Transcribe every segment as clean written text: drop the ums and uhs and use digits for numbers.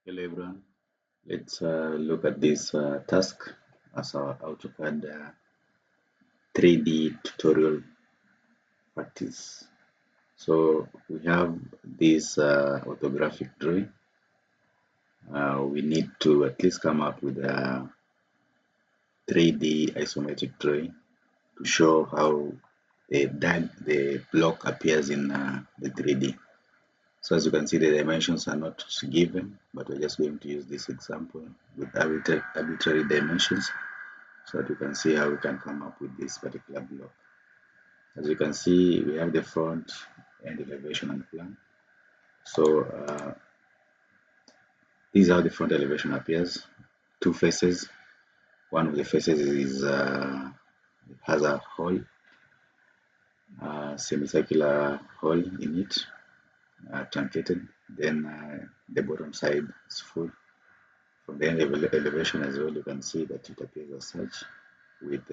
Hello everyone, let's look at this task as our Autocad 3D tutorial practice. So we have this orthographic drawing. We need to at least come up with a 3D isometric drawing to show how the block appears in the 3D. So as you can see, the dimensions are not given, but we're just going to use this example with arbitrary dimensions so that we can see how we can come up with this particular block. As you can see, we have the front and elevation and plan. So this is how the front elevation appears. Two faces. One of the faces is has a hole, semicircular hole in it, truncated. Then the bottom side is full. From the elevation as well, you can see that it appears as such with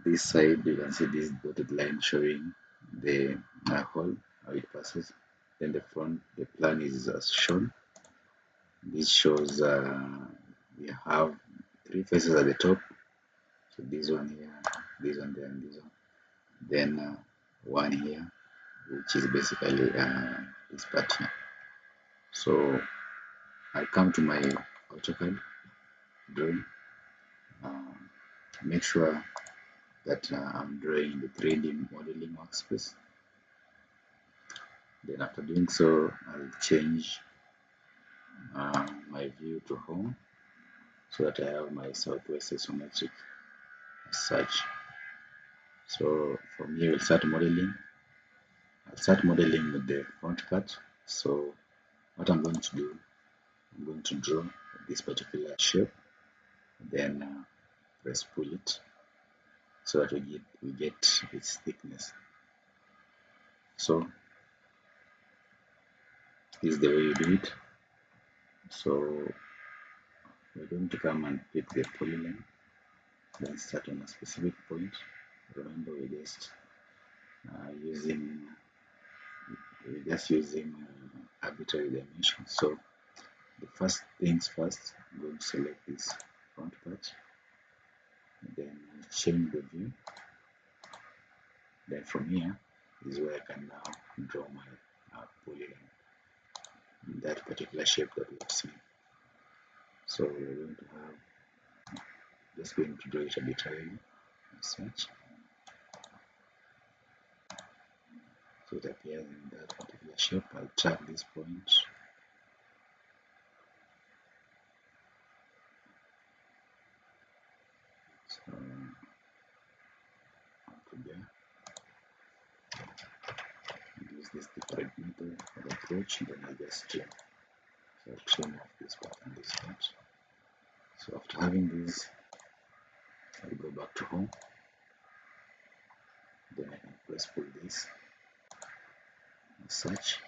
this side. You can see this dotted line showing the hole, how it passes. Then the front, the plan is as shown. This shows we have three faces at the top. So this one here, this one there, and this one. Then one here, which is basically this part here. So I come to my AutoCAD drawing. Make sure that I'm drawing the 3D modeling workspace. Then after doing so, I'll change my view to home so that I have my southwest isometric as such. So from here, we'll start modeling. I'll start modeling with the front part. So what I'm going to do, I'm going to draw this particular shape, then press pull it so that we get its thickness. So this is the way you do it. So we're going to come and pick the polyline, then start on a specific point. Remember, we're just using arbitrary dimensions. So the first things first, I'm going to select this front part, then change the view. Then from here is where I can now draw my polyline in that particular shape that we've seen. So we're going to have just going to draw it arbitrarily as such. So it appears in that particular shape. I'll track this point. So up to there. Use this different method of approach, then I'll just trim. So I'll trim off this part and this part. So after having this, I'll go back to home. Then I can press pull this as such.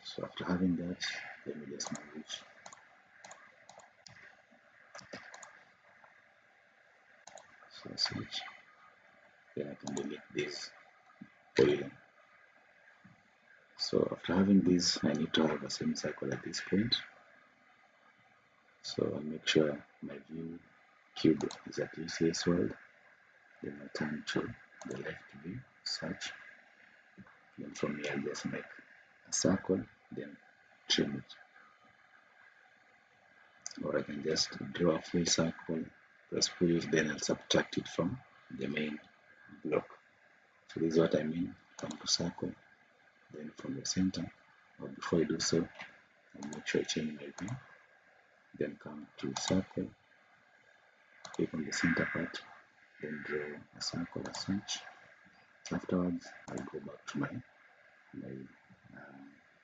So after having that, let me just move it. So as such. Then I can delete this polyline. So after having this, I need to have a semicircle at this point. So I'll make sure my view cube is at UCS world. Then I'll turn to the left view, search. Then from here, I'll just make a circle, then trim it. Or I can just draw a full circle, press pull it, then I'll subtract it from the main block. So this is what I mean. Come to circle, then from the center. But before I do so, I'll make sure I change my view. Then come to circle, click on the center part, then draw a circle as such. Afterwards, I'll go back to my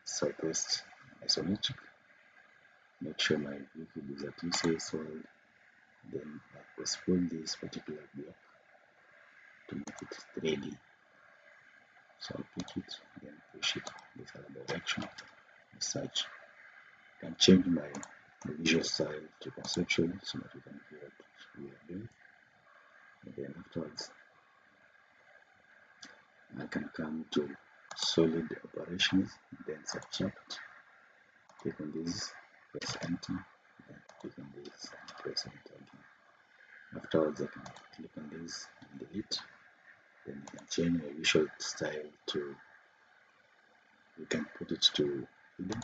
southwest isometric. Make sure my view cube is at UCS world. Then I press pull this particular block to make it 3D. So I'll pick it, then push it this other direction as such. I can change my visual style to conceptual so that you can see what we are doing. And then afterwards, I can come to solid operations, then subtract. Click on this, press enter, then click on this, press enter again. Afterwards, I can click on this and delete. Then you can change your visual style to, you can put it to hidden,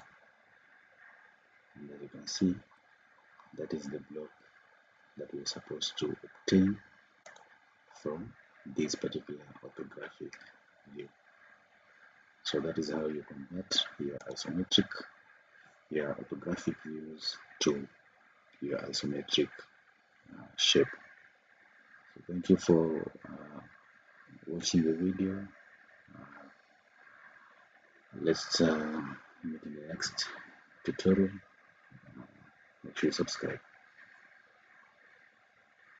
and as you can see, that is the block that we're supposed to obtain from this particular orthographic view. So that is how you convert your isometric, your orthographic views to your isometric shape. So thank you for watching the video. Let's meet in the next tutorial. Make sure you subscribe.